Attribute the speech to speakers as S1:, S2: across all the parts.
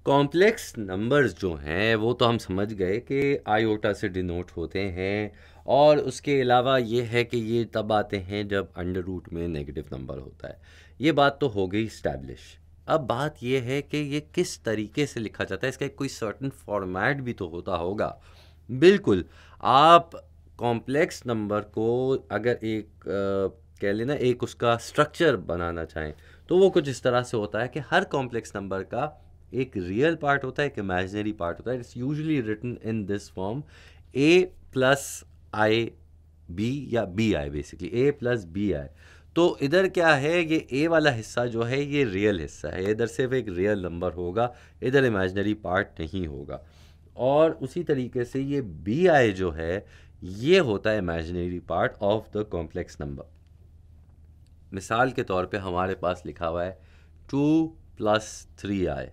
S1: Complex numbers जो हैं वो तो हम समझ गए कि आयोटा से डिनोट होते हैं, और उसके अलावा ये है कि ये तब आते हैं जब अंडर रूट में नेगेटिव नंबर होता है। ये बात तो हो गई स्टैब्लिश। अब बात ये है कि ये किस तरीके से लिखा जाता है, इसका एक कोई सर्टेन फॉर्मेट भी तो होता होगा। बिल्कुल। आप कॉम्प्लेक्स नंबर को अगर एक कह लेना एक उसका स्ट्रक्चर बनाना चाहें तो वो कुछ इस तरह से होता है कि हर कॉम्प्लेक्स नंबर का एक रियल पार्ट होता है, एक इमेजिनरी पार्ट होता है। It's usually written in this form A plus I B, या B I, basically A plus B I. तो इधर क्या है, ये ए वाला हिस्सा जो है ये रियल हिस्सा है, इधर सिर्फ एक रियल नंबर होगा, इधर इमेजिनरी पार्ट नहीं होगा। और उसी तरीके से ये बी आई जो है ये होता है imaginary part of the complex number. मिसाल के तौर पे हमारे पास लिखा हुआ है 2+3i,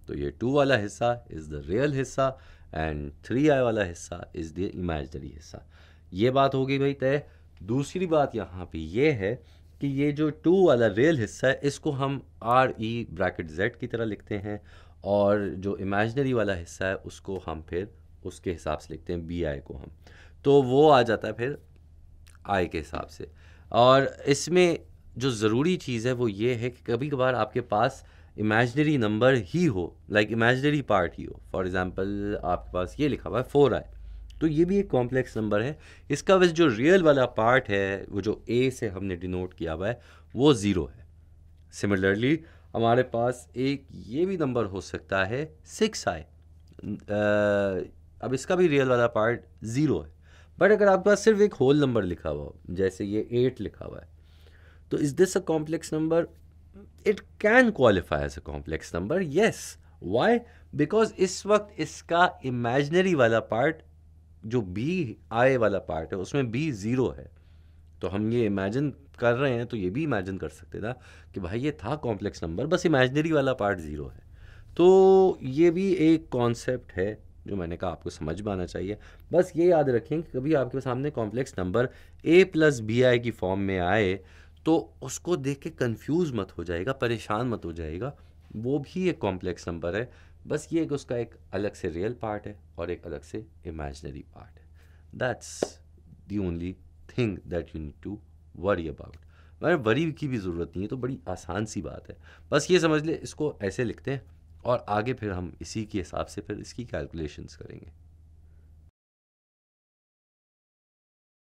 S1: तो ये 2 वाला हिस्सा इज़ द रियल हिस्सा एंड 3i वाला हिस्सा इज़ द इमेजिनरी हिस्सा। ये बात हो गई भाई तय। दूसरी बात यहाँ पे ये है कि ये जो 2 वाला रियल हिस्सा है इसको हम RE(Z) की तरह लिखते हैं, और जो इमेजिनरी वाला हिस्सा है उसको हम फिर उसके हिसाब से लिखते हैं, BI को हम, तो वो आ जाता है फिर I के हिसाब से। और इसमें जो ज़रूरी चीज़ है वो ये है कि कभी कभार आपके पास इमेजिनरी नंबर ही हो, लाइक इमेजिनरी पार्ट ही हो। फॉर एग्जांपल आपके पास ये लिखा हुआ है 4i, तो ये भी एक कॉम्प्लेक्स नंबर है। इसका बस जो रियल वाला पार्ट है, वो जो a से हमने डिनोट किया हुआ है, वो 0 है। सिमिलरली हमारे पास एक ये भी नंबर हो सकता है 6i। अब इसका भी रियल वाला पार्ट 0 है, बट अगर आपके पास सिर्फ एक होल नंबर लिखा हुआ हो, जैसे ये 8 लिखा हुआ है, तो is this a complex number? It can qualify as a complex number, yes. Why? Because इस वक्त इसका इमेजिनरी वाला पार्ट, जो बी आई वाला पार्ट है, उसमें बी 0 है। तो हम ये इमेजिन कर रहे हैं तो ये भी इमेजिन कर सकते ना कि भाई ये था कॉम्प्लेक्स नंबर, बस इमेजिनरी वाला पार्ट 0 है। तो ये भी एक कॉन्सेप्ट है जो मैंने कहा आपको समझ में आना चाहिए। बस ये याद रखें कि कभी आपके सामने कॉम्प्लेक्स नंबर a+bi की फॉर्म में आए तो उसको देख के कंफ्यूज मत हो जाएगा, परेशान मत हो जाएगा। वो भी एक कॉम्प्लेक्स नंबर है, बस ये कि उसका एक अलग से रियल पार्ट है और एक अलग से इमेजिनरी पार्ट है। That's the only thing that you need to worry about. मगर वरी की भी ज़रूरत नहीं है, तो बड़ी आसान सी बात है। बस ये समझ ले इसको ऐसे लिखते हैं और आगे फिर हम इसी के हिसाब से फिर इसकी कैलकुलेशंस करेंगे।